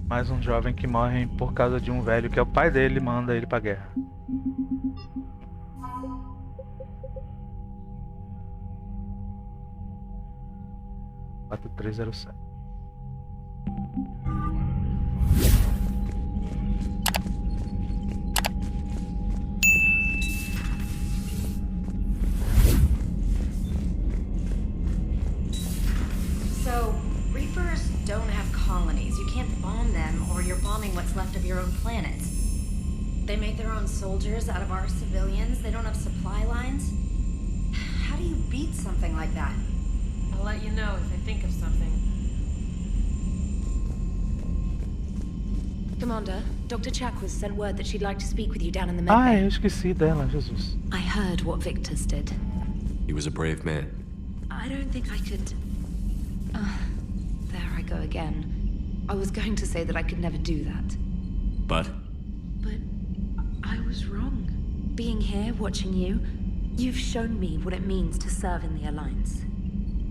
Mais um jovem que morre por causa de um velho que é o pai dele manda ele pra guerra. Quatro, 307. So, Reapers don't have colonies. You can't bomb them, or you're bombing what's left of your own planet. They make their own soldiers out of our civilians. They don't have supply lines. How do you beat something like that? I'll let you know if I think of something. Commander, Dr. Chakwas sent word that she'd like to speak with you down in the med Ah, bay. eu esqueci dela, Jesus. I heard what Victor's did. He was a brave man. I don't think I could... there I go again. I was going to say that I could never do that. But? But I was wrong. Being here, watching you, you've shown me what it means to serve in the Alliance.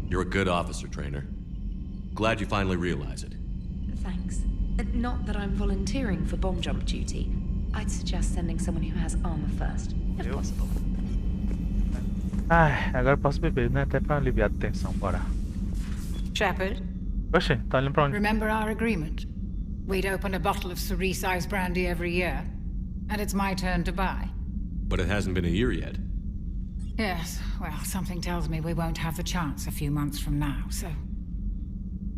You're a good officer, Trainer. Glad you finally realize it. Thanks. Not that I'm volunteering for bomb jump duty. I'd suggest sending someone who has armor first, if possible. Ai, agora eu posso beber, né? Até pra aliviar a tensão, bora. Shepard, Oxê, tá olhando pra onde? Remember our agreement? We'd open a bottle of cerise brandy every year, and it's my turn to buy. But it hasn't been a year yet. Yes, well, something tells me we won't have the chance a few months from now, so...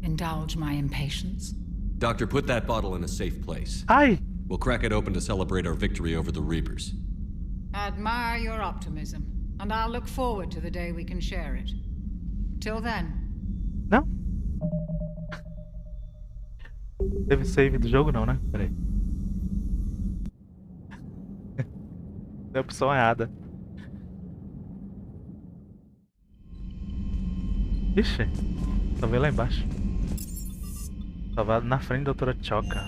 indulge my impatience. Doctor, put that bottle in a safe place. Ai! We'll crack it open to celebrate our victory over the Reapers. Admire your optimism, and I'll look forward to the day we can share it. Till then. Não? Teve save do jogo não, né? Peraí. Deu opção errada. Ixi, só veio lá embaixo. Tava na frente da doutora Choca.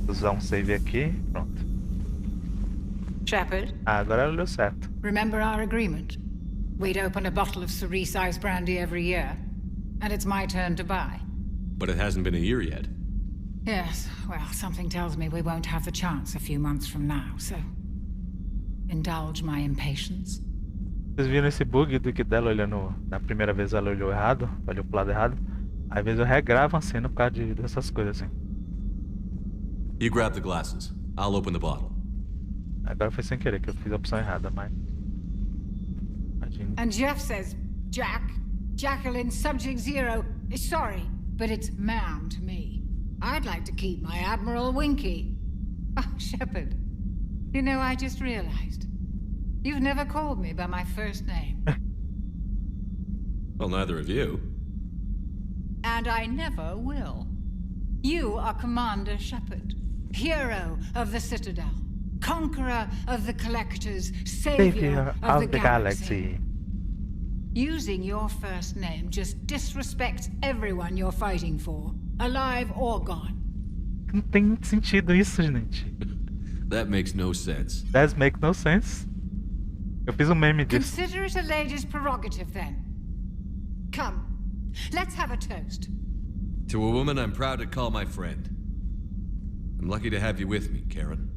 Vou usar um save aqui, pronto. Shepard, Ah, agora ela deu certo. Remember our agreement? We'd open a bottle of cerise brandy every year, and it's my turn to buy. But it hasn't been a year yet. Yes, well, something tells me we won't have the chance a few months from now, so... indulge my impatience. Vocês viram esse bug do que dela olhando... Na primeira vez ela olhou errado, olhou pro lado errado. Às vezes eu regravo a cena por causa dessas coisas assim. You grab the glasses. I'll open the bottle. Agora foi sem querer que eu fiz a opção errada, mas... Imagina. And Jeff says, Jacqueline Subject Zero is sorry, but it's ma'am to me. I'd like to keep my Admiral Winky. Oh, Shepard, you know, I just realized. You've never called me by my first name. Well, neither of you. And I never will. You are Commander Shepard, hero of the Citadel, conqueror of the Collectors, savior of the galaxy. Using your first name just disrespects everyone you're fighting for, alive or gone. Não tem sentido isso, gente. That makes no sense. Does make no sense. Eu fiz um meme disso. Consider it a lady's prerogative, then. Come, let's have a toast. To a woman I'm proud to call my friend. I'm lucky to have you with me, Karen.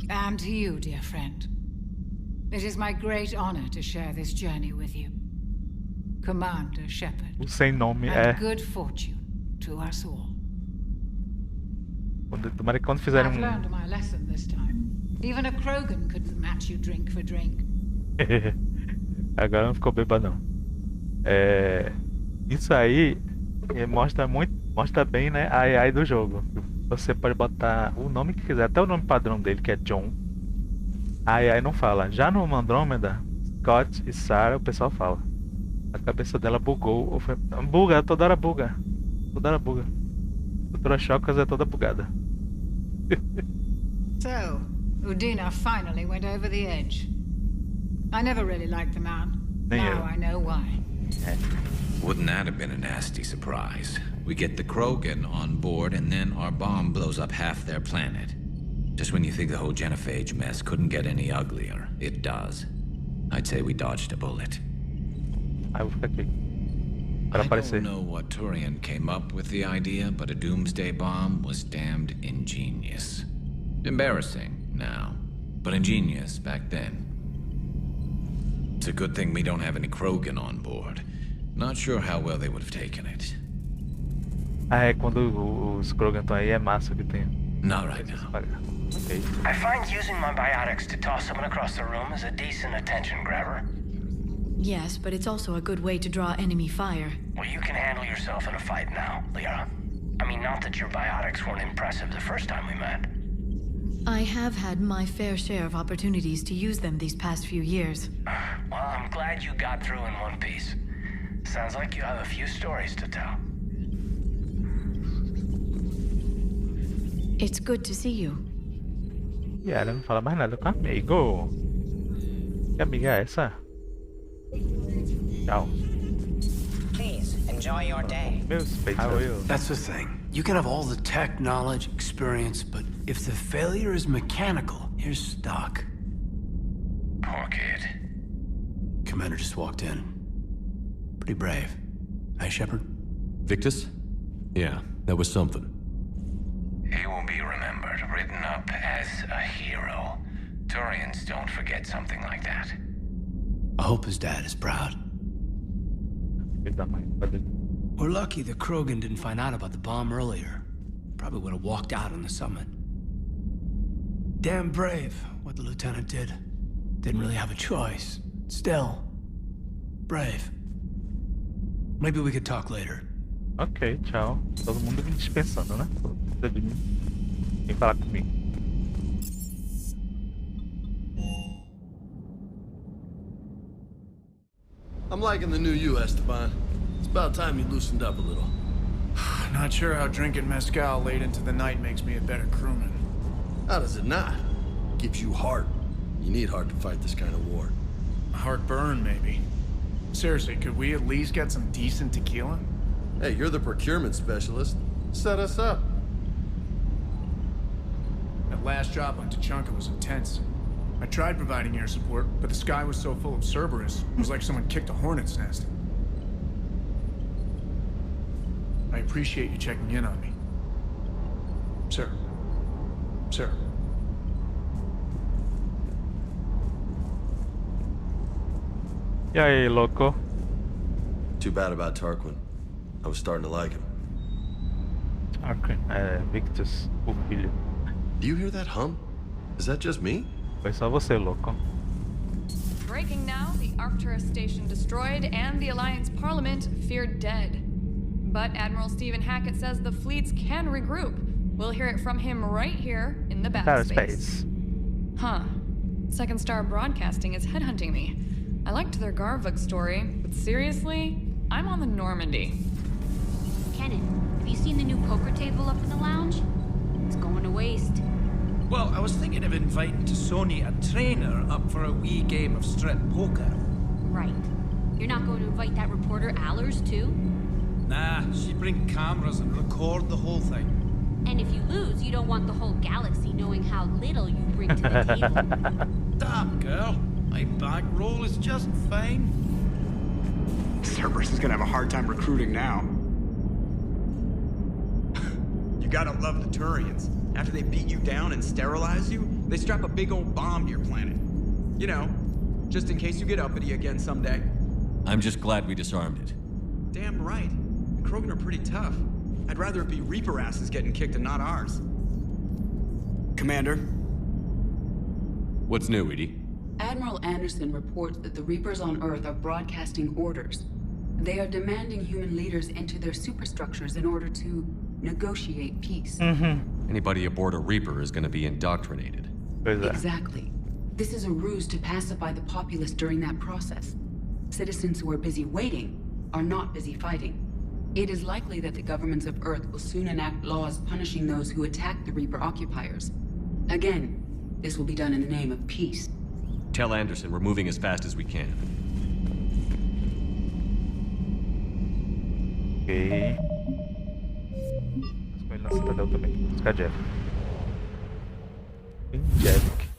And to you, dear friend. It is my great honor to share this journey with you. Commander Shepard. O sem nome And é... good fortune to us all. Tomara que quando fizerem I've learned my lesson this time. Even a Krogan couldn't match you drink for drink. Agora não ficou bebadão. Isso aí mostra bem, né, a AI do jogo. Você pode botar o nome que quiser, até o nome padrão dele, que é John. A AI não fala. Já no Andrômeda, Scott e Sarah, o pessoal fala. A cabeça dela bugou, ou foi... Buga, toda hora buga. Toda hora buga. A doutora Chocas é toda bugada. So, Udina finally went over the edge. I never really liked the man. Nem eu. Now I know why. Wouldn't that have been a nasty surprise? We get the Krogan on board and then our bomb blows up half their planet. Just when you think the whole genophage mess couldn't get any uglier, it does. I'd say we dodged a bullet. Aí eu vou ficar aqui. Para I aparecer. don't know what Turian came up with the idea, but a doomsday bomb was damned ingenious. Embarrassing now, but ingenious back then. It's a good thing we don't have any Krogan on board. Not sure how well they would have taken it. Ah, é quando os Krogan estão aí, é massa que tem. Not right now. Ok. I find using my biotics to toss someone across the room is a decent attention grabber. Yes, but it's also a good way to draw enemy fire. Well, you can handle yourself in a fight now, Liara. I mean, not that your biotics weren't impressive the first time we met. I have had my fair share of opportunities to use them these past few years. Well, I'm glad you got through in one piece. Sounds like you have a few stories to tell. It's good to see you. E ela não fala mais nada com amigo. Que amiga é essa? Tchau. Please enjoy your day. Meus peitos. That's the thing. You can have all the tech, knowledge, experience, but if the failure is mechanical, you're stuck. Poor kid. Commander just walked in. Pretty brave. Hey, Shepard? Victus? Yeah, that was something. He will be remembered, written up as a hero. Turians don't forget something like that. I hope his dad is proud. We're lucky the Krogan didn't find out about the bomb earlier. Probably would have walked out on the summit. Damn brave, what the lieutenant did. Didn't really have a choice. Still, brave. Maybe we could talk later. Ok, tchau. Todo mundo me dispensando, né? Vem falar comigo. I'm liking the new you, Esteban. It's about time you loosened up a little. Not sure how drinking mezcal late into the night makes me a better crewman. How does it not? Gives you heart. You need heart to fight this kind of war. Heartburn, maybe. Seriously, could we at least get some decent tequila? Hey, you're the procurement specialist. Set us up. That last job on Tachanka was intense. I tried providing air support, but the sky was so full of Cerberus, it was like someone kicked a hornet's nest. I appreciate you checking in on me. Sir. Sir. E aí, louco? Too bad about Tarquin. I was starting to like him. Tarquin, Victus, o filho. Do you hear that hum? Is that just me? Foi só você, louco. Breaking now, the Arcturus station destroyed and the Alliance Parliament feared dead. But Admiral Stephen Hackett says the fleets can regroup. We'll hear it from him right here in the battlespace. Huh. Second Star Broadcasting is headhunting me. I liked their Garvuk story, but seriously, I'm on the Normandy. Kenan, have you seen the new poker table up in the lounge? It's going to waste. Well, I was thinking of inviting to Sony a trainer up for a wee game of strip poker. Right. You're not going to invite that reporter Allers, too? Nah, she'd bring cameras and record the whole thing. And if you lose, you don't want the whole galaxy knowing how little you bring to the table. Damn, girl. My back roll is just fine. Cerberus is gonna have a hard time recruiting now. You gotta love the Turians. After they beat you down and sterilize you, they strap a big old bomb to your planet. You know, just in case you get uppity again someday. I'm just glad we disarmed it. Damn right. The Krogan are pretty tough. I'd rather it be Reaper asses getting kicked and not ours. Commander? What's new, Edie? Admiral Anderson reports that the Reapers on Earth are broadcasting orders. They are demanding human leaders enter their superstructures in order to negotiate peace. Anybody aboard a Reaper is going to be indoctrinated. Exactly. This is a ruse to pacify the populace during that process. Citizens who are busy waiting are not busy fighting. It is likely that the governments of Earth will soon enact laws punishing those who attack the Reaper occupiers. Again, this will be done in the name of peace. Tell Anderson we're moving as fast as we can. Ok. Mas com ele na Citadel também. Buscar Jeff. Angelic.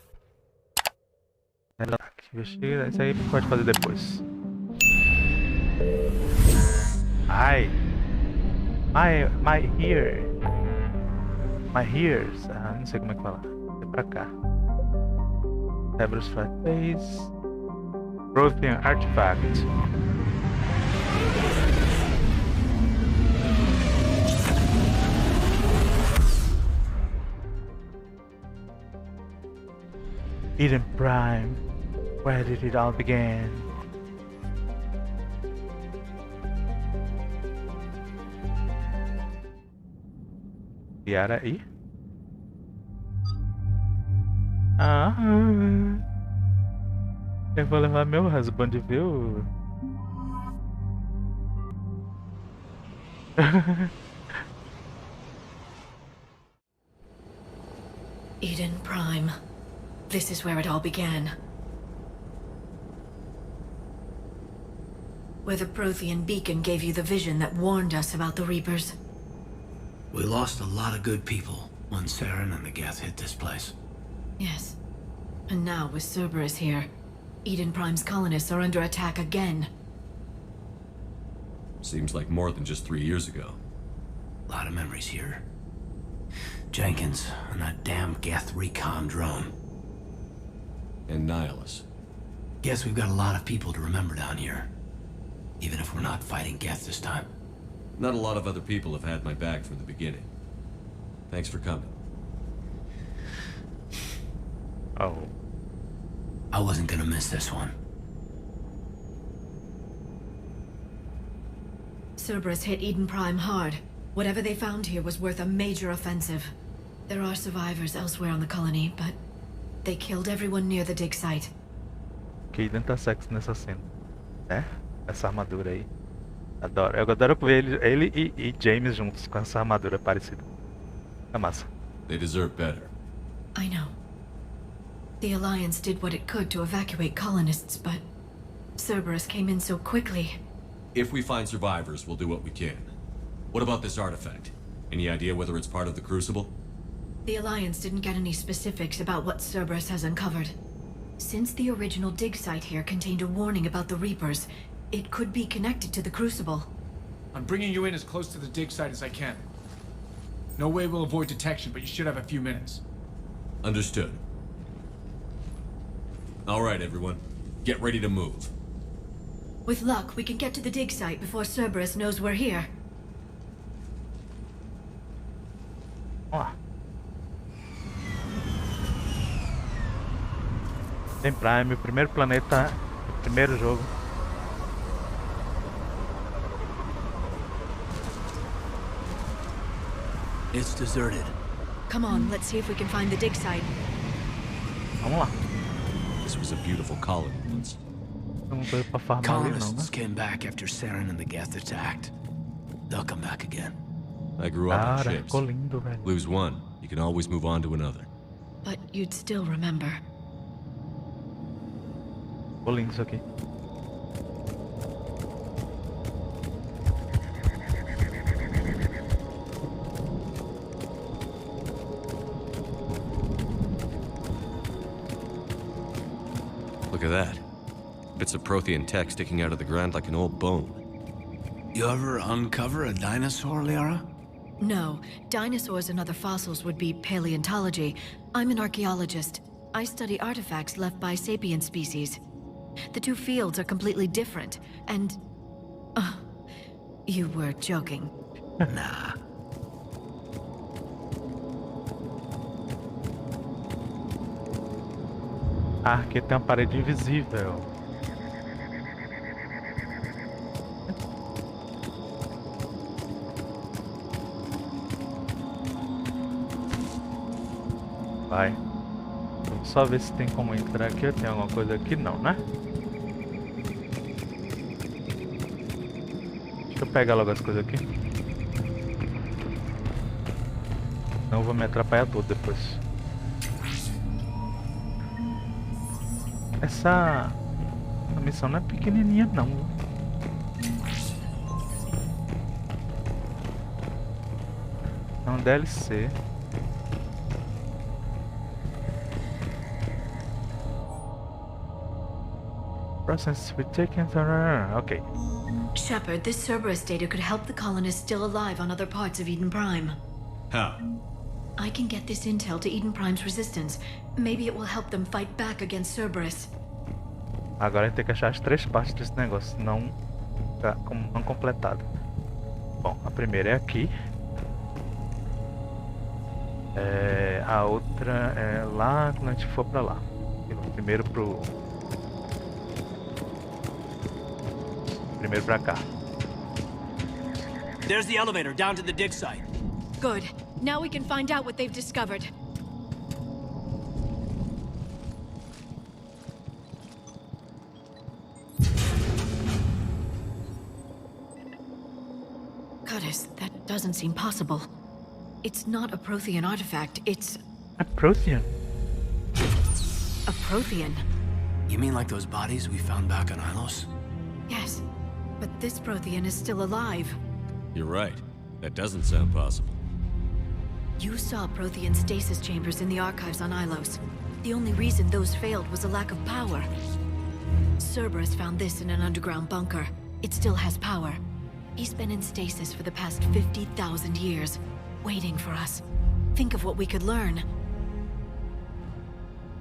Investiga, isso aí pode fazer depois. Ai. My here. My ears. Ah, não sei como é que fala. É pra cá. Cerberus flat base. Prothean artefact. Eden Prime. Where did it all begin? Tiara aí? Ah, eu vou levar meu husband, viu? Eden Prime. This is where it all began. Where the Prothean beacon gave you the vision that warned us about the Reapers. We lost a lot of good people when Saren and the Geth hit this place. Yes. And now with Cerberus here, Eden Prime's colonists are under attack again. Seems like more than just 3 years ago. A lot of memories here. Jenkins and that damn Geth recon drone. And Nihilus. Guess we've got a lot of people to remember down here. Even if we're not fighting Geth this time. Not a lot of other people have had my back from the beginning. Thanks for coming. Oh. I wasn't gonna miss this one. Cerberus hit Eden Prime hard. Whatever they found here was worth a major offensive. There are survivors elsewhere on the colony, but they killed everyone near the dig site. Kaidan tá sexy nessa cena, né? Essa armadura aí. Adoro. Eu adoro ver ele e James juntos com essa armadura parecida. É massa. They deserve better. I know. The Alliance did what it could to evacuate colonists, but Cerberus came in so quickly. If we find survivors, we'll do what we can. What about this artifact? Any idea whether it's part of the Crucible? The Alliance didn't get any specifics about what Cerberus has uncovered. Since the original dig site here contained a warning about the Reapers, it could be connected to the Crucible. I'm bringing you in as close to the dig site as I can. No way we'll avoid detection, but you should have a few minutes. Understood. All right, everyone. Get ready to move. With luck, we can get to the dig site before Cerberus knows we're here. Vamos lá. Tem Prime, o primeiro planeta, o primeiro jogo. It's deserted. Come on, let's see if we can find the dig site. Vamos lá. This was a beautiful colony once. Não veio pra farmar ali, não, né? Colonists came back after Saren and the Geth attacked. They'll come back again. I grew up on Cara, ships. ficou lindo, velho. Lose one, you can always move on to another. But you'd still remember. Ficou lindo isso aqui. Look at that. Bits of Prothean tech sticking out of the ground like an old bone. You ever uncover a dinosaur, Liara? No, dinosaurs and other fossils would be paleontology. I'm an archaeologist. I study artifacts left by sapient species. The two fields are completely different, and... you were joking. Nah. Ah, aqui tem uma parede invisível. Vai. Vamos só ver se tem como entrar aqui. Tem alguma coisa aqui? Não, né? Deixa eu pegar logo as coisas aqui. Não, eu vou me atrapalhar todo depois. Essa missão não é pequenininha, não. É um DLC. process we taken. Okay. Shepard, this Cerberus data could help the colonists still alive on other parts of Eden Prime. How? I can get this intel to Eden Prime's resistance. Maybe it will help them fight back against Cerberus. Agora a gente tem que achar as 3 partes desse negócio, senão tá não completado. Bom, a primeira é aqui. A outra é lá quando a gente for pra lá. Primeiro pra cá. There's the elevator down to the dig site. Good. Now we can find out what they've discovered. Goddess, that doesn't seem possible. It's not a Prothean artifact, it's... A Prothean? A Prothean? You mean like those bodies we found back on Hylos? Yes, but this Prothean is still alive. You're right. That doesn't sound possible. You saw Prothean stasis chambers in the archives on Hylos. The only reason those failed was a lack of power. Cerberus found this in an underground bunker. It still has power. He's been in stasis for the past 50,000 years, waiting for us. Think of what we could learn.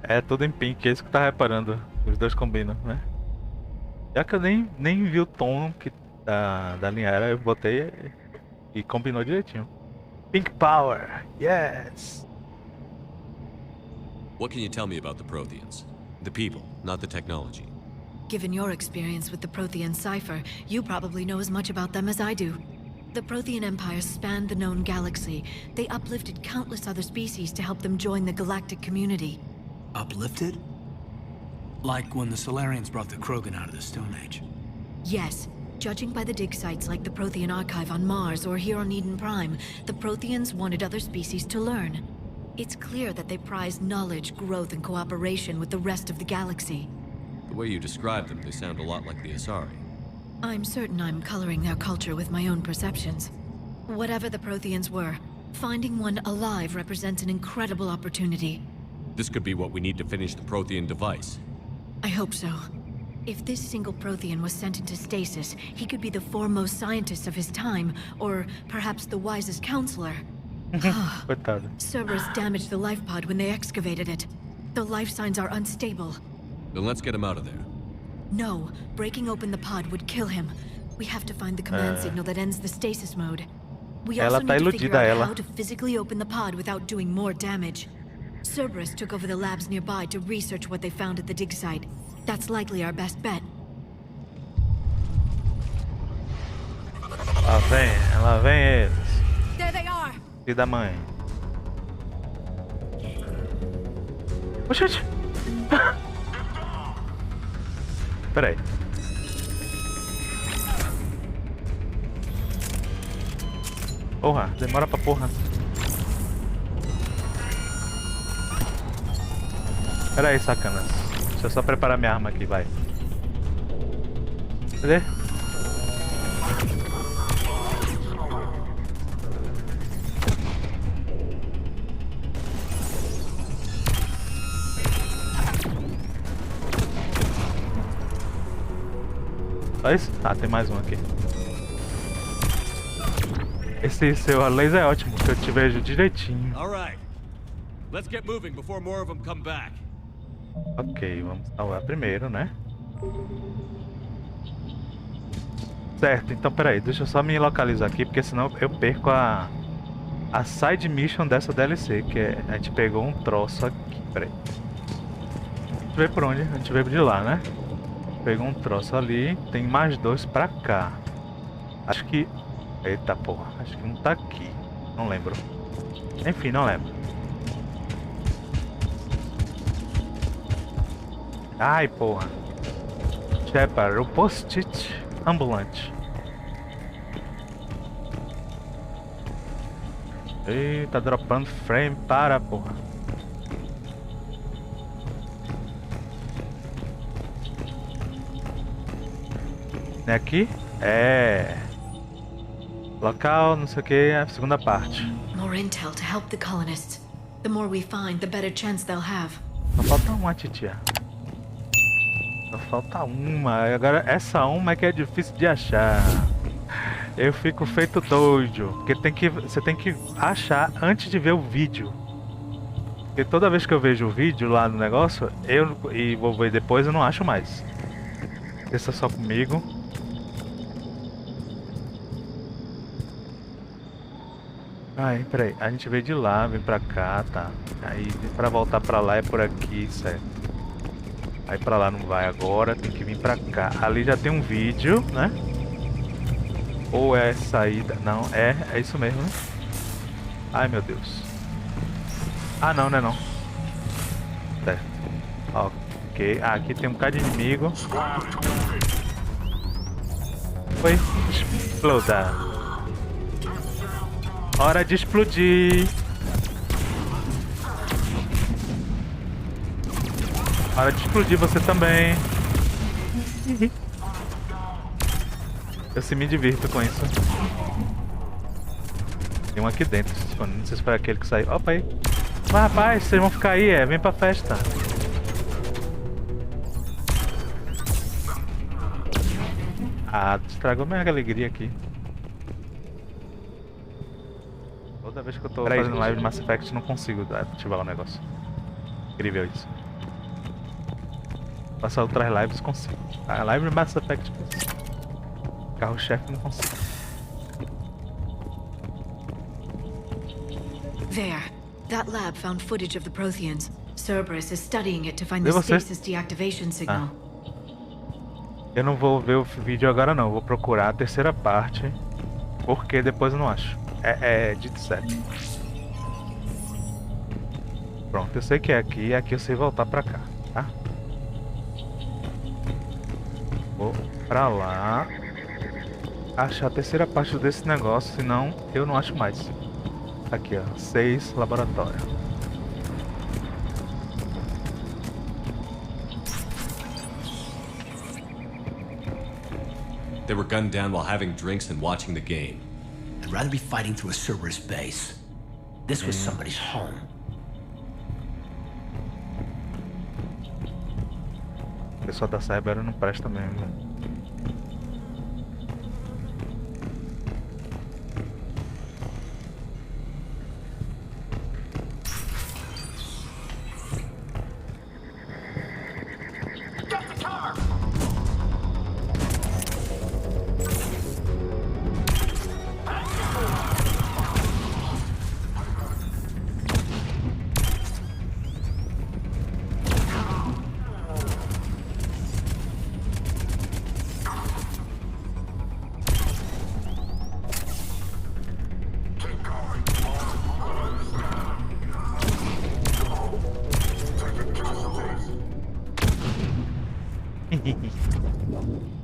É tudo em pink, é isso que tá reparando. Os dois combinam, né? Já que eu nem vi o tom que da linha era, eu botei e combinou direitinho. Pink Power, yes! What can you tell me about the Protheans? The people, not the technology. Given your experience with the Prothean cipher, you probably know as much about them as I do. The Prothean Empire spanned the known galaxy. They uplifted countless other species to help them join the galactic community. Uplifted? Like when the Solarians brought the Krogan out of the Stone Age? Yes. Judging by the dig sites like the Prothean Archive on Mars or here on Eden Prime, the Protheans wanted other species to learn. It's clear that they prize knowledge, growth, and cooperation with the rest of the galaxy. The way you describe them, they sound a lot like the Asari. I'm certain I'm coloring their culture with my own perceptions. Whatever the Protheans were, finding one alive represents an incredible opportunity. This could be what we need to finish the Prothean device. I hope so. If this single Prothean was sent into stasis, he could be the foremost scientist of his time, or perhaps the wisest counselor. Cerberus damaged the life pod when they excavated it. The life signs are unstable. Then let's get him out of there. No, breaking open the pod would kill him. We have to find the command signal that ends the stasis mode. We also need to figure out how to physically open the pod without doing more damage. Cerberus took over the labs nearby to research what they found at the dig site. That's likely our best bet. Lá vem eles. There they are. Filho da mãe. Oxente. Peraí. Porra, demora pra porra. Peraí, sacanas. Deixa eu só preparar minha arma aqui, vai. Cadê? Só isso? Ah, tem mais um aqui. Esse seu laser é ótimo, que eu te vejo direitinho. Alright. Let's get moving before more of them come back. Ok, vamos salvar primeiro, né? Certo, então peraí, deixa eu só me localizar aqui, porque senão eu perco a side mission dessa DLC, que é, a gente pegou um troço aqui, peraí. A gente veio por onde? A gente veio de lá, né? Pegou um troço ali, tem mais 2 pra cá. Acho que... Eita porra, acho que um tá aqui, não lembro. Enfim, não lembro. Ai, porra. Shepard, o post-it ambulante. Ih, tá dropando frame, para, porra. É aqui? É. Local, não sei o que, a segunda parte. More intel to help the colonists. The more we find, the better chance they'll have. Só falta uma titia. Só falta uma. Agora essa uma é que é difícil de achar. Eu fico feito doido. Porque você tem que achar antes de ver o vídeo. Porque toda vez que eu vejo o vídeo lá no negócio, e vou ver depois, eu não acho mais. Deixa só comigo. Ai, peraí. A gente veio de lá, vem pra cá, tá. Aí pra voltar pra lá é por aqui, certo. Aí pra lá não vai agora, tem que vir pra cá. Ali já tem um vídeo, né? Ou é saída? Não, é isso mesmo, né? Ai, meu Deus. Ah, não, não é não. Certo. Ok. Ah, aqui tem um bocado de inimigo. Foi. Exploda. Hora de explodir. Hora de explodir você também. Eu se me divirto com isso. Tem um aqui dentro. Não sei se foi aquele que saiu. Opa aí. Mas rapaz, vocês vão ficar aí, vem pra festa. Ah, estragou minha alegria aqui. Toda vez que eu tô fazendo live de Mass Effect, não consigo ativar o negócio. Incrível isso. Passar outras lives consigo. A live de Mass Effect consigo. Carro-chefe não consigo. There. That lab found footage of the Protheans. Cerberus is studying it to find the stasis deactivation signal. Eu não vou ver o vídeo agora não, vou procurar a terceira parte. Porque depois eu não acho. É dito certo. Pronto, eu sei que é aqui, e aqui eu sei voltar pra cá, tá? Vou pra lá. Achar a terceira parte desse negócio, senão eu não acho mais. Aqui ó, 6 laboratório. They were gunned down while having drinks and watching the game. I'd rather be fighting through a Cerberus base. This was somebody's home. O pessoal da Cerberus não presta mesmo.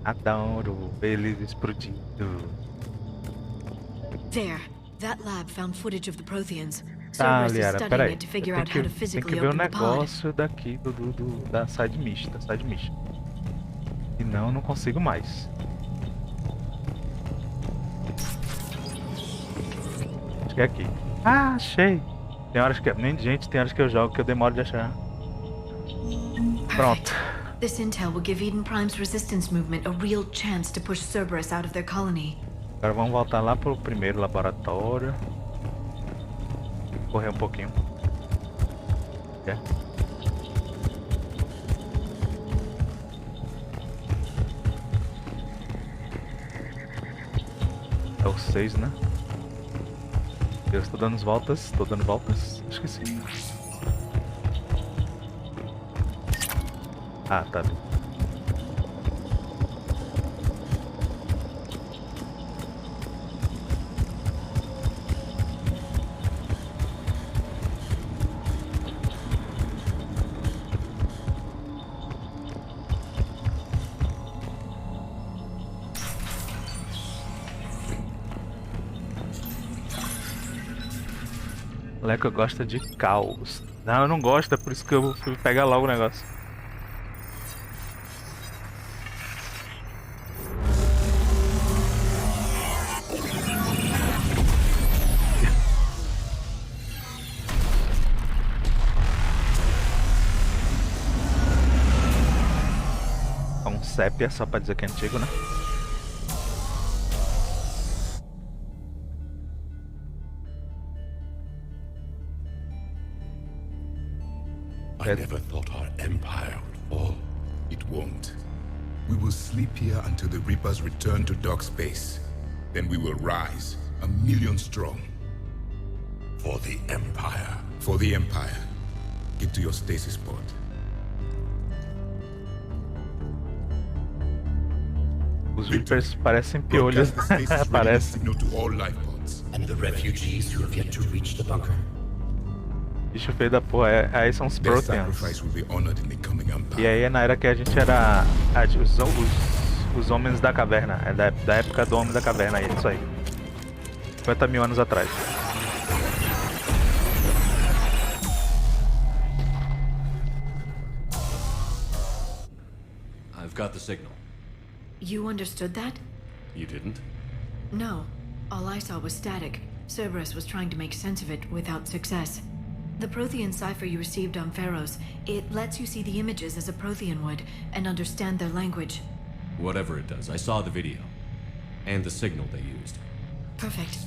Adoro eles explodindo. There, that lab found footage of the Protheans. Tá, Cerberus is Liara, studying peraí. it to figure Tem out how to que physically ver o open the pod. negócio daqui da side mission, Senão eu não consigo mais. Acho que é aqui. Ah, achei. Tem horas que tem horas que eu jogo que eu demoro de achar. Pronto. This intel will give Eden Prime's resistance movement a real chance to push Cerberus out of their colony. Agora vamos voltar lá pro primeiro laboratório. Correr um pouquinho. É. É o 6, né? Eu estou dando voltas, acho que sim. Ah, tá. Leleco gosta de caos. Não, eu não gosto, é por isso que eu fui pegar logo o negócio. sépia, só pra dizer que é antigo, né? I never thought our empire would fall. It won't. We will sleep here until the Reapers return to dark space. Then we will rise, 1,000,000 strong. For the Empire. For the Empire. Get to your stasis pod. Os Reapers parecem piolhos. Parece. And the refugees who have yet to reach the bunker. Bicho feio da porra, aí são os Protheans. E aí é na era que a gente era os homens da caverna, é da época do homem da caverna, é isso aí. 50.000 anos atrás. I've got the signal. You understood that? You didn't? No. All I saw was static. Cerberus was trying to make sense of it without success. The Prothean cipher you received on Pharaohs, it lets you see the images as a Prothean would, and understand their language. Whatever it does, I saw the video. And the signal they used. Perfect.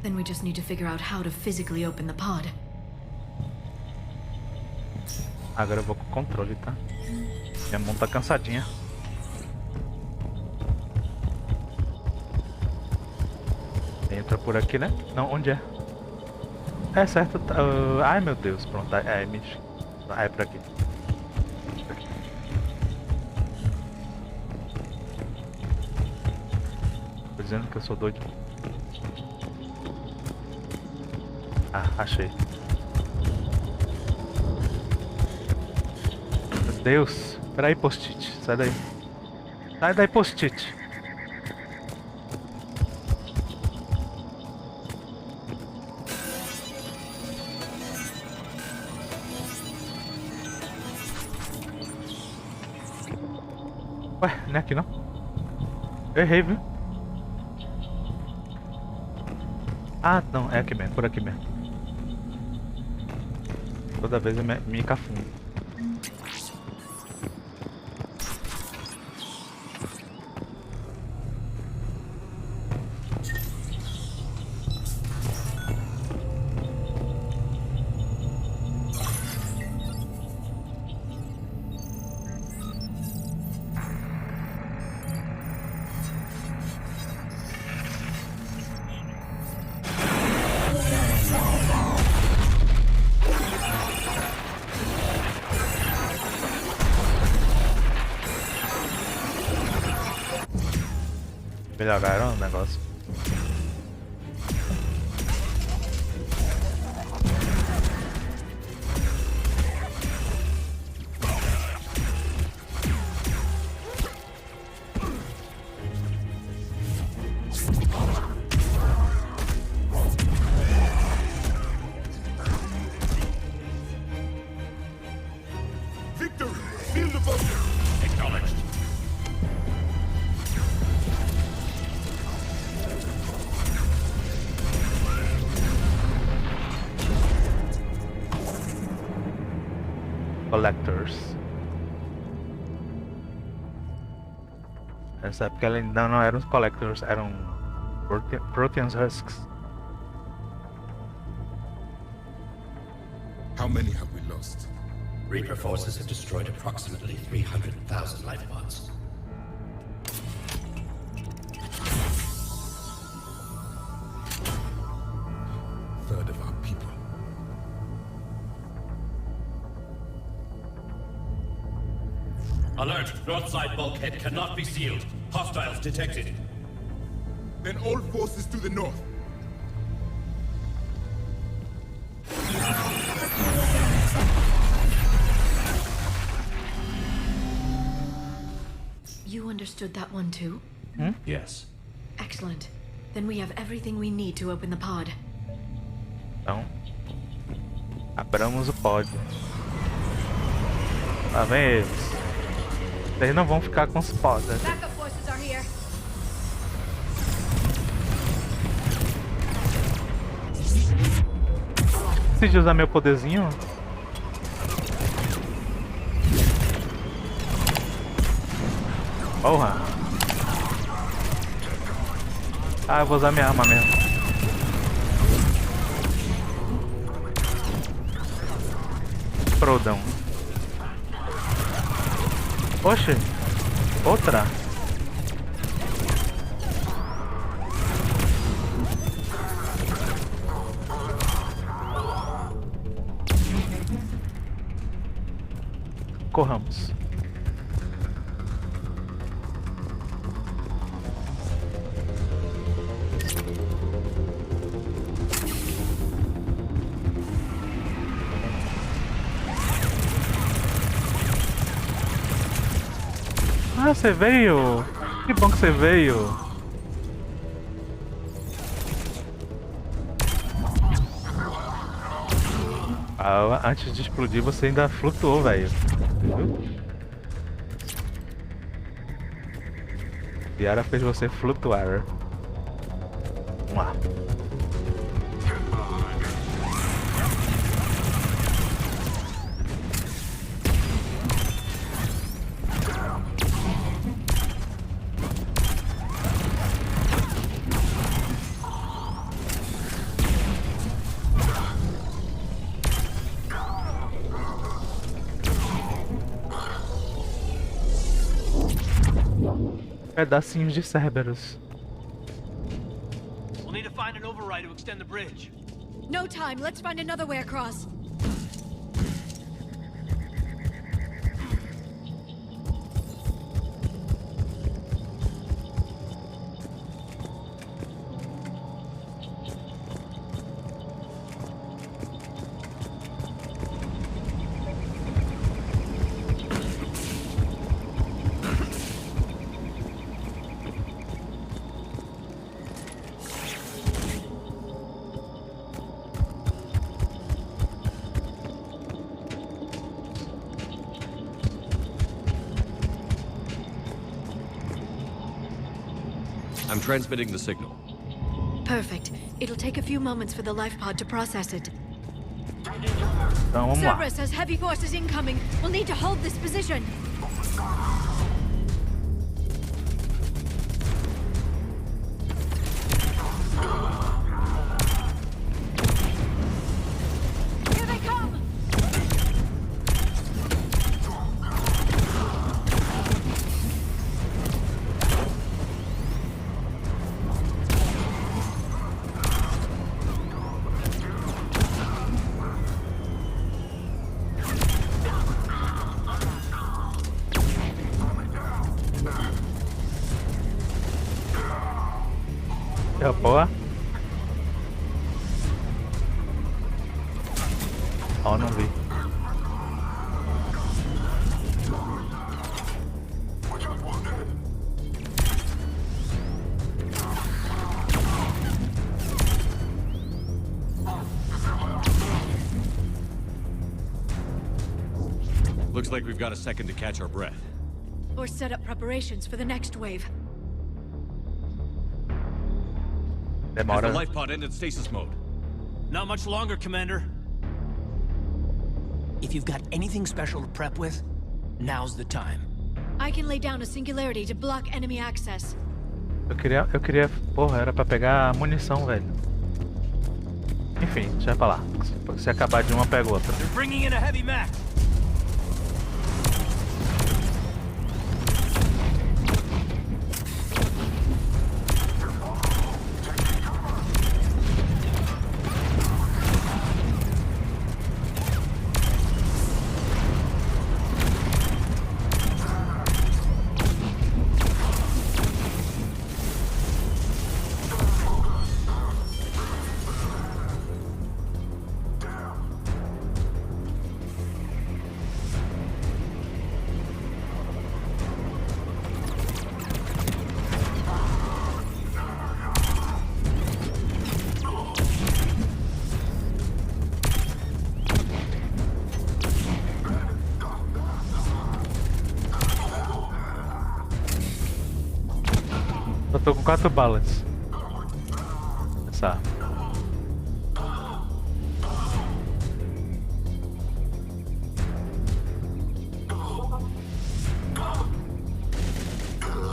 Then we just need to figure out how to physically open the pod. Agora eu vou com o controle, tá? Minha mão tá cansadinha. Entra por aqui, né? Não, onde é? É certo. Ai meu Deus, pronto. É por aqui. Tô dizendo que eu sou doido. Ah, achei. Meu Deus. Peraí, post-it. Sai daí. Sai daí, post-it. Ué, não é aqui não? Eu errei, viu? Ah, não, é aqui mesmo, por aqui mesmo. Toda vez eu me cafundo. Melhoraram o negócio. Victor, seal the bunker. Acknowledged. Collectors. Nessa época ela ainda não eram os Collectors, eram Prothean Husks. How many have we lost? Reaper forces have destroyed approximately 300,000 life pods. Third of our people. Alert! North side bulkhead cannot be sealed. Hostiles detected. Then all forces to the north. You understood that one too? Yes. Excellent. Then we have everything we need to open the pod. Então, abramos o pod. Lá vem eles. Eles não vão ficar com os pods. Né? Backup forces are here. Preciso de usar meu poderzinho. Porra. Ah, eu vou usar minha arma mesmo. Prodão. Oxe. Outra. Corramos. Ah, você veio! Que bom que você veio! Ah, antes de explodir você ainda flutuou, velho. Yara fez você flutuar. Vamos lá. Pedacinhos de Cerberus. We'll need to find an override to extend the bridge. No time. Let's find another way across. I'm transmitting the signal. Perfect. It'll take a few moments for the life pod to process it. Então vamos lá. Cerberus has heavy forces incoming. We'll need to hold this position. Here they come. Boa. Oh, não vi. Looks like we've got a second to catch our breath. Or set up preparations for the next wave. Has the life pod ended stasis mode? Not much longer, Commander. If you've got anything special to prep with, now's the time. I can lay down a singularity to block enemy access. Eu queria, porra, era pra pegar munição, velho. Enfim, deixa pra lá. Se acabar de uma, pega outra. They're bringing in a heavy max. Eu tô com 4 balas. Essa.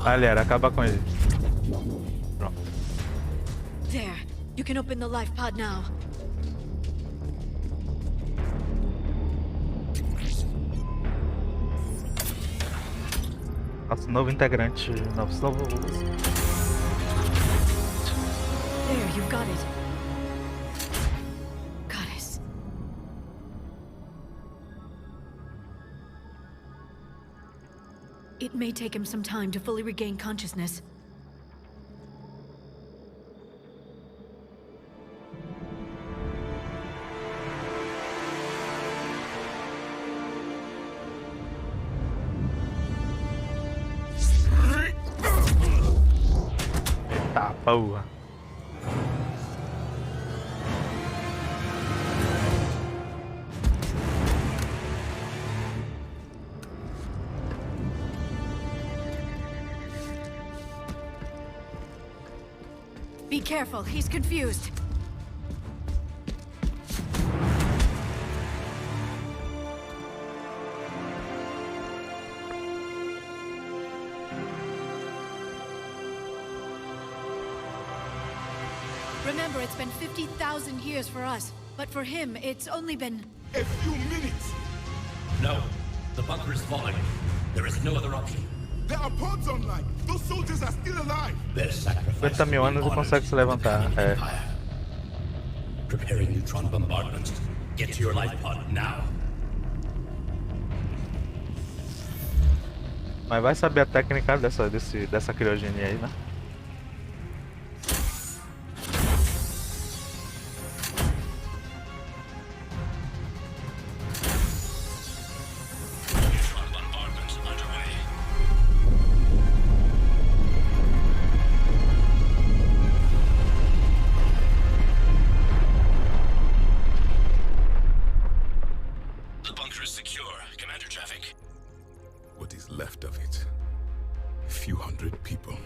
Galera, acaba com ele. Pronto. There. You can open the life pod now. Nosso novo integrante. Novo. There, you've got it. Goddess. It may take him some time to fully regain consciousness. Eita porra. Be careful, he's confused. Remember, it's been 50,000 years for us, but for him, it's only been... A few minutes! No. The bunker is falling. There is no other option. There are pods online! Those soldiers are still alive! Their sacrifice 50 mil anos não consegue se levantar. É. Preparing neutron bombardment. Get to your life pod now. Mas vai saber a técnica dessa criogenia aí, né? What is left of it? A few hundred people.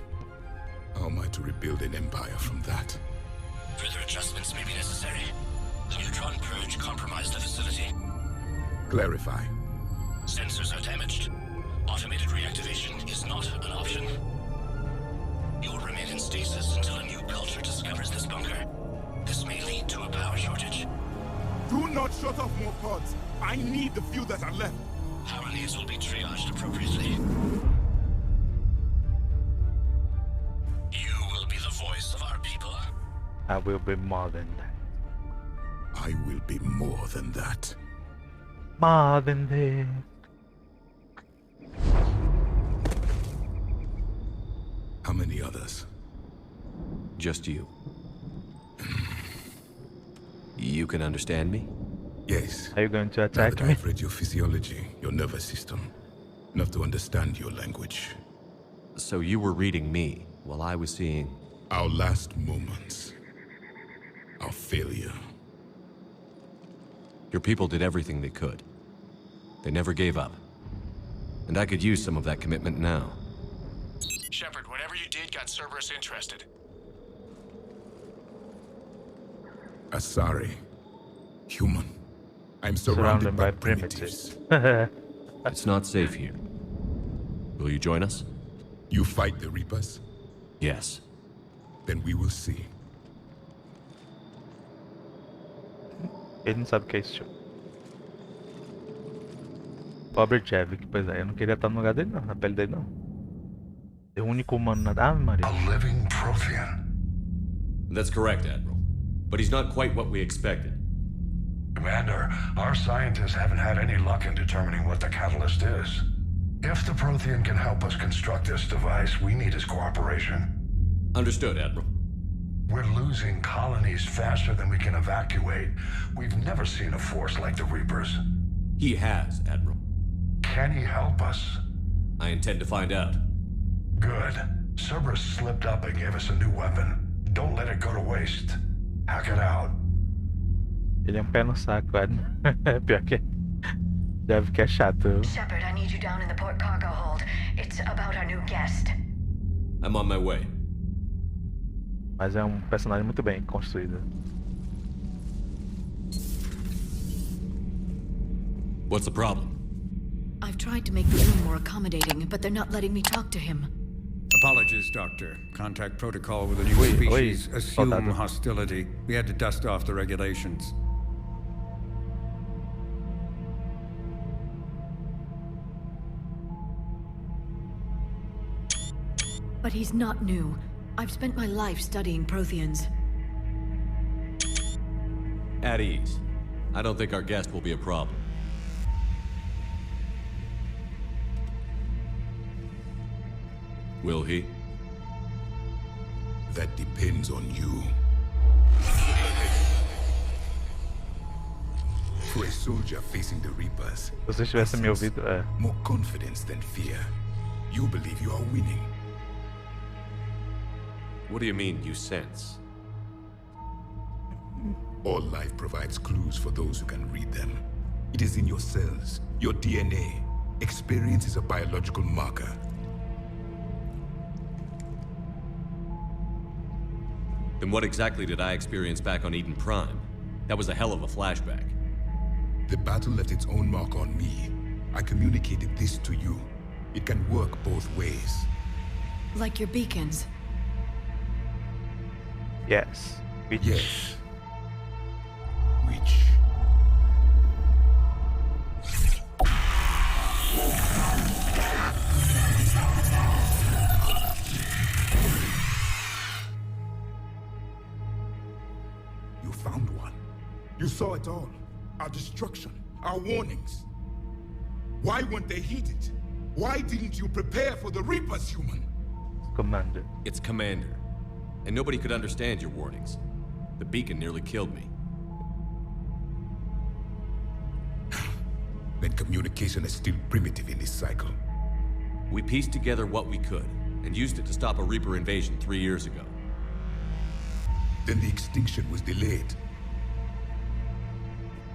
How am I to rebuild an empire from that? Further adjustments may be necessary. The neutron purge compromised the facility. Clarify. Sensors are damaged. Automated reactivation is not an option. You'll remain in stasis until a new culture discovers this bunker. This may lead to a power shortage. Do not shut off more pods. I need the few that are left. Power needs will be triaged appropriately. You will be the voice of our people. I will be more than that. I will be more than that. More than that. How many others? Just you. You can understand me? Yes. Are you going to attack me? I've read your physiology, your nervous system. Enough to understand your language. So you were reading me while I was seeing... Our last moments. Our failure. Your people did everything they could. They never gave up. And I could use some of that commitment now. Shepard, whatever you did got Cerberus interested. Asari. Human. I'm surrounded by primitives. It's not safe here. Will you join us? You fight the Reapers? Yes. Then we will see. Ele não sabe o que é isso. Pobre Javik, pois é, eu não queria estar no lugar dele não, na pele dele não. É o único humano na... Ah, Maria. A living Prothean. That's correct, Admiral. But he's not quite what we expected. Commander, our scientists haven't had any luck in determining what the catalyst is. If the Prothean can help us construct this device, we need his cooperation. Understood, Admiral. We're losing colonies faster than we can evacuate. We've never seen a force like the Reapers. He has, Admiral. Can he help us? I intend to find out. Good. Cerberus slipped up and gave us a new weapon. Don't let it go to waste. Hack it out. Ele é pé no saco, Admiral. Pior que... Deve que é chato. Shepard, I need you down in the port cargo hold. It's about our new guest. I'm on my way. Mas é personagem muito bem construído. What's the problem? I've tried to make the room more accommodating, but they're not letting me talk to him. Apologies, Doctor. Contact protocol with a new species. Assume hostility. We had to dust off the regulations. But he's not new. I've spent my life studying Protheans. At ease. I don't think our guest will be a problem. Will he? That depends on you. For a soldier facing the Reapers, Se você tivesse me ouvido, more confidence than fear. You believe you are winning. What do you mean, you sense? All life provides clues for those who can read them. It is in your cells, your DNA. Experience is a biological marker. Then what exactly did I experience back on Eden Prime? That was a hell of a flashback. The battle left its own mark on me. I communicated this to you. It can work both ways. Like your beacons? Yes. Which? Yes. Which? You found one. You saw it all. Our destruction, our warnings. Why weren't they heeded? Why didn't you prepare for the Reapers, human? Commander. It's Commander. And nobody could understand your warnings. The beacon nearly killed me. Then communication is still primitive in this cycle. We pieced together what we could, and used it to stop a Reaper invasion 3 years ago. Then the extinction was delayed.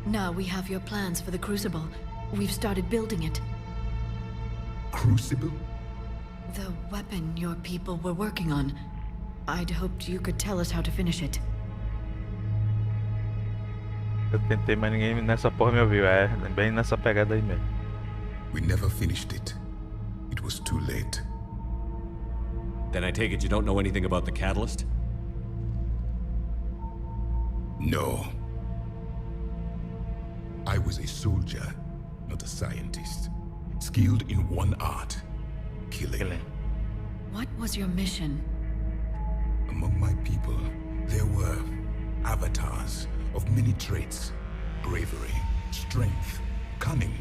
Now we have your plans for the Crucible. We've started building it. Crucible? The weapon your people were working on. I'd hoped you could tell us how to finish it. Eu tentei, mas ninguém nessa porra me ouviu. É bem nessa pegada aí mesmo. We never finished it. It was too late. Then I take it you don't know anything about the catalyst? No. I was a soldier, not a scientist. Skilled in one art, killing. What was your mission? Among my people, there were avatars of many traits. Bravery, strength, cunning.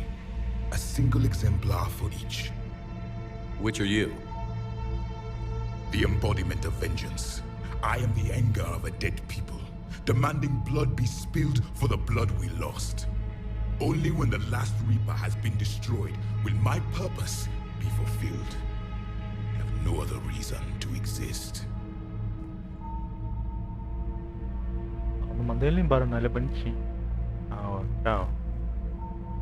A single exemplar for each. Which are you? The embodiment of vengeance. I am the anger of a dead people, demanding blood be spilled for the blood we lost. Only when the last Reaper has been destroyed will my purpose be fulfilled. I have no other reason to exist. Não mandei ele embora, não. Ele é bonitinho. Tchau.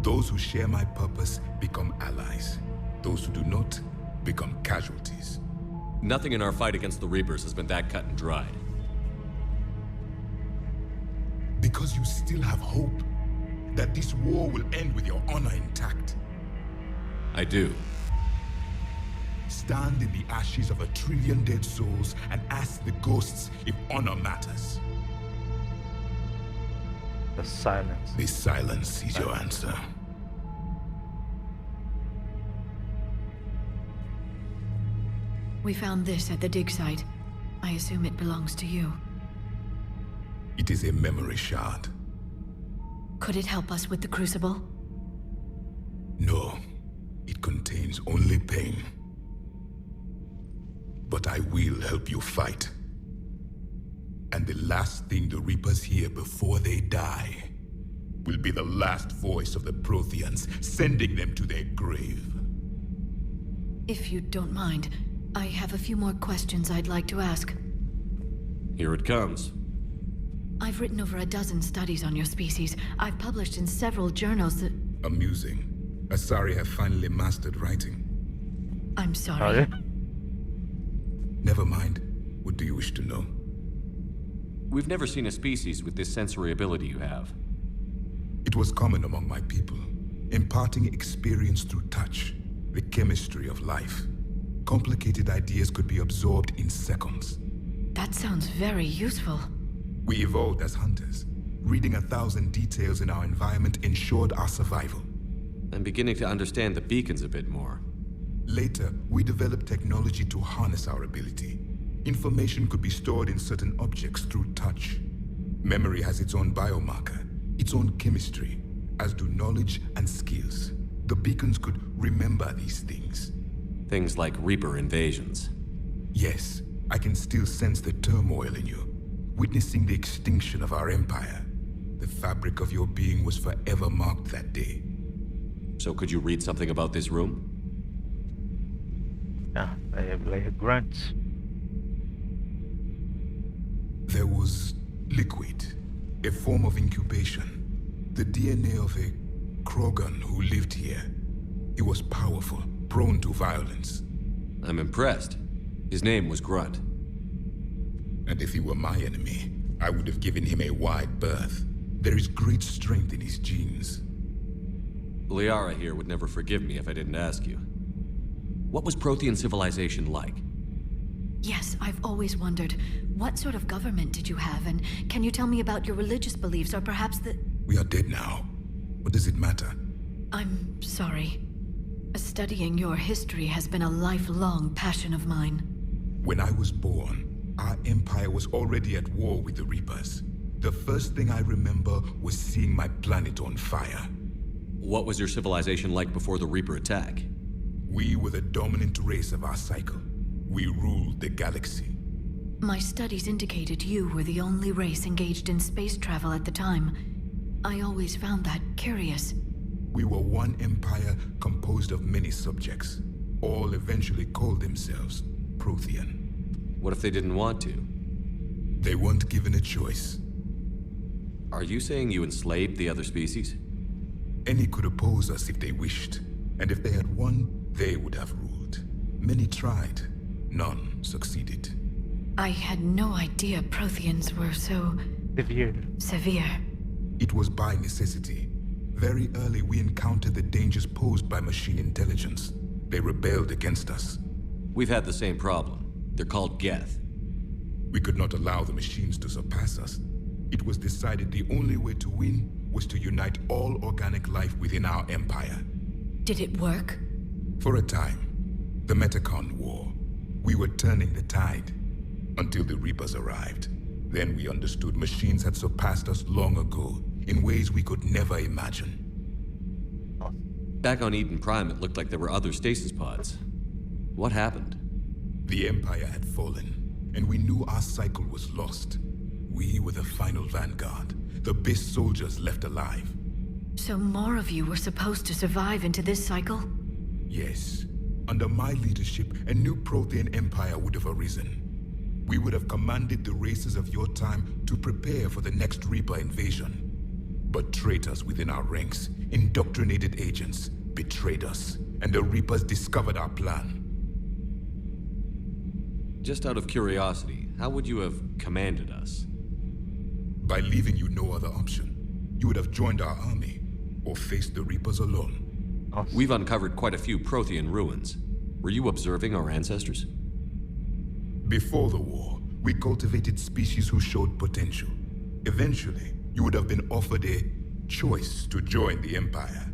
Those who share my purpose become allies. Those who do not become casualties. Nothing in our fight against the Reapers has been that cut and dried. Because you still have hope that this war will end with your honor intact. I do. Stand in the ashes of 1 trillion dead souls and ask the ghosts if honor matters. The silence. The silence is your answer. We found this at the dig site. I assume it belongs to you. It is a memory shard. Could it help us with the Crucible? No. It contains only pain. But I will help you fight. And the last thing the Reapers hear before they die will be the last voice of the Protheans, sending them to their grave. If you don't mind, I have a few more questions I'd like to ask. Here it comes. I've written over a dozen studies on your species. I've published in several journals that... Amusing. Asari have finally mastered writing. I'm sorry. Never mind. What do you wish to know? We've never seen a species with this sensory ability you have. It was common among my people, imparting experience through touch, the chemistry of life. Complicated ideas could be absorbed in seconds. That sounds very useful. We evolved as hunters. Reading 1,000 details in our environment ensured our survival. I'm beginning to understand the beacons a bit more. Later, we developed technology to harness our ability. Information could be stored in certain objects through touch. Memory has its own biomarker, its own chemistry, as do knowledge and skills. The beacons could remember these things. Things like Reaper invasions. Yes, I can still sense the turmoil in you, witnessing the extinction of our empire. The fabric of your being was forever marked that day. So could you read something about this room? Yeah, they have like a grunt. There was liquid, a form of incubation. The DNA of a Krogan who lived here. He was powerful, prone to violence. I'm impressed. His name was Grunt. And if he were my enemy, I would have given him a wide berth. There is great strength in his genes. Liara here would never forgive me if I didn't ask you. What was Prothean civilization like? Yes, I've always wondered, what sort of government did you have, and can you tell me about your religious beliefs, or perhaps the... We are dead now. What does it matter? I'm sorry. Studying your history has been a lifelong passion of mine. When I was born, our empire was already at war with the Reapers. The first thing I remember was seeing my planet on fire. What was your civilization like before the Reaper attack? We were the dominant race of our cycle. We ruled the galaxy. My studies indicated you were the only race engaged in space travel at the time. I always found that curious. We were one empire composed of many subjects. All eventually called themselves Prothean. What if they didn't want to? They weren't given a choice. Are you saying you enslaved the other species? Any could oppose us if they wished. And if they had won, they would have ruled. Many tried. None succeeded. I had no idea Protheans were so... severe. It was by necessity. Very early we encountered the dangers posed by machine intelligence. They rebelled against us. We've had the same problem. They're called Geth. We could not allow the machines to surpass us. It was decided the only way to win was to unite all organic life within our empire. Did it work? For a time. The Metacon War. We were turning the tide. Until the Reapers arrived. Then we understood machines had surpassed us long ago, in ways we could never imagine. Back on Eden Prime, it looked like there were other stasis pods. What happened? The Empire had fallen, and we knew our cycle was lost. We were the final vanguard, the best soldiers left alive. So more of you were supposed to survive into this cycle? Yes. Under my leadership, a new Prothean empire would have arisen. We would have commanded the races of your time to prepare for the next Reaper invasion. But traitors within our ranks, indoctrinated agents, betrayed us, and the Reapers discovered our plan. Just out of curiosity, how would you have commanded us? By leaving you no other option. You would have joined our army, or faced the Reapers alone. We've uncovered quite a few Prothean ruins. Were you observing our ancestors? Before the war, we cultivated species who showed potential. Eventually, you would have been offered a choice to join the Empire.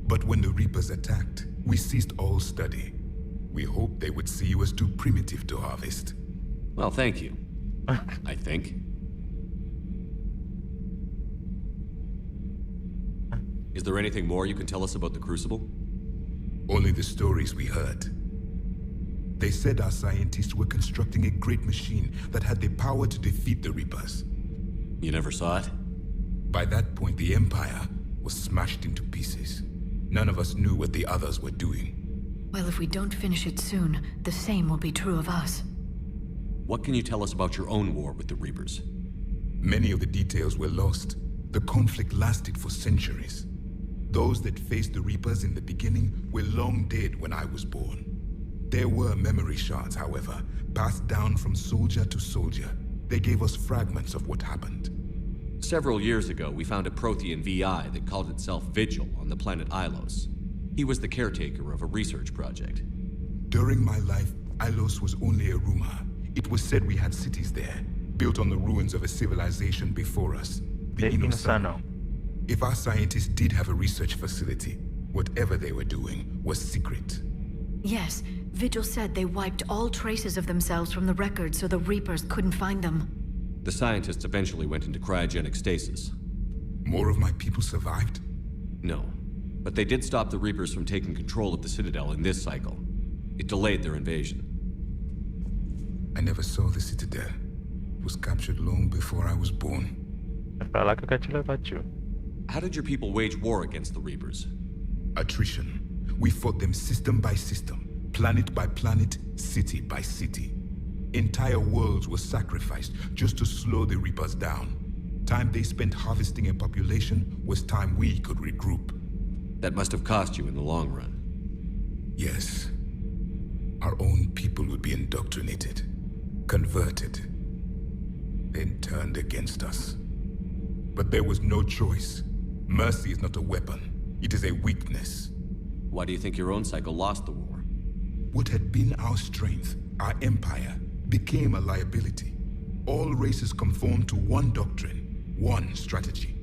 But when the Reapers attacked, we ceased all study. We hoped they would see you as too primitive to harvest. Well, thank you. I think. Is there anything more you can tell us about the Crucible? Only the stories we heard. They said our scientists were constructing a great machine that had the power to defeat the Reapers. You never saw it? By that point, the Empire was smashed into pieces. None of us knew what the others were doing. Well, if we don't finish it soon, the same will be true of us. What can you tell us about your own war with the Reapers? Many of the details were lost. The conflict lasted for centuries. Those that faced the Reapers in the beginning were long dead when I was born. There were memory shards, however, passed down from soldier to soldier. They gave us fragments of what happened. Several years ago, we found a Prothean VI that called itself Vigil on the planet Ilos. He was the caretaker of a research project. During my life, Ilos was only a rumor. It was said we had cities there, built on the ruins of a civilization before us, the Inosano. If our scientists did have a research facility, whatever they were doing was secret. Yes, Vigil said they wiped all traces of themselves from the records so the Reapers couldn't find them. The scientists eventually went into cryogenic stasis. More of my people survived? No, but they did stop the Reapers from taking control of the Citadel in this cycle. It delayed their invasion. I never saw the Citadel. It was captured long before I was born. How did your people wage war against the Reapers? Attrition. We fought them system by system, planet by planet, city by city. Entire worlds were sacrificed just to slow the Reapers down. Time they spent harvesting a population was time we could regroup. That must have cost you in the long run. Yes. Our own people would be indoctrinated, converted, then turned against us. But there was no choice. Mercy is not a weapon. It is a weakness. Why do you think your own cycle lost the war? What had been our strength, our empire, became a liability. All races conformed to one doctrine, one strategy.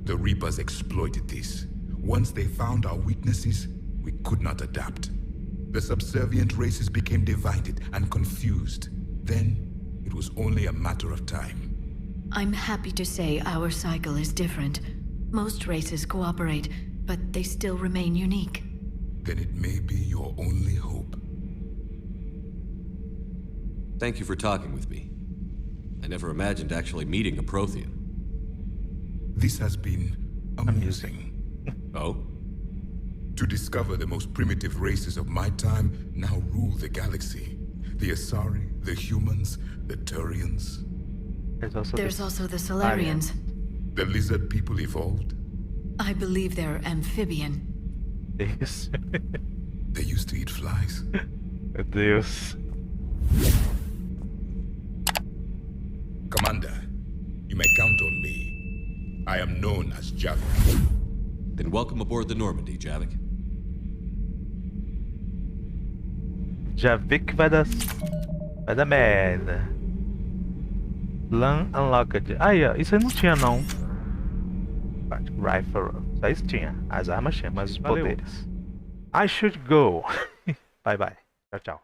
The Reapers exploited this. Once they found our weaknesses, we could not adapt. The subservient races became divided and confused. Then, it was only a matter of time. I'm happy to say our cycle is different. Most races cooperate, but they still remain unique. Then it may be your only hope. Thank you for talking with me. I never imagined actually meeting a Prothean. This has been amusing. Oh? To discover the most primitive races of my time now rule the galaxy. The Asari, the humans, the Turians. There's also the Solarians. The lizard people evolved? I believe they're amphibian. Deus. They used to eat flies. Meu Deus. Commander, you may count on me. I am known as Javik. Then welcome aboard the Normandy, Javik. Javik vai dar merda. Lan Unlocked. Aí, ó, isso aí não tinha não. Rifle. Só isso tinha. As armas tinham, mas os poderes. I should go. Bye bye. Tchau, tchau.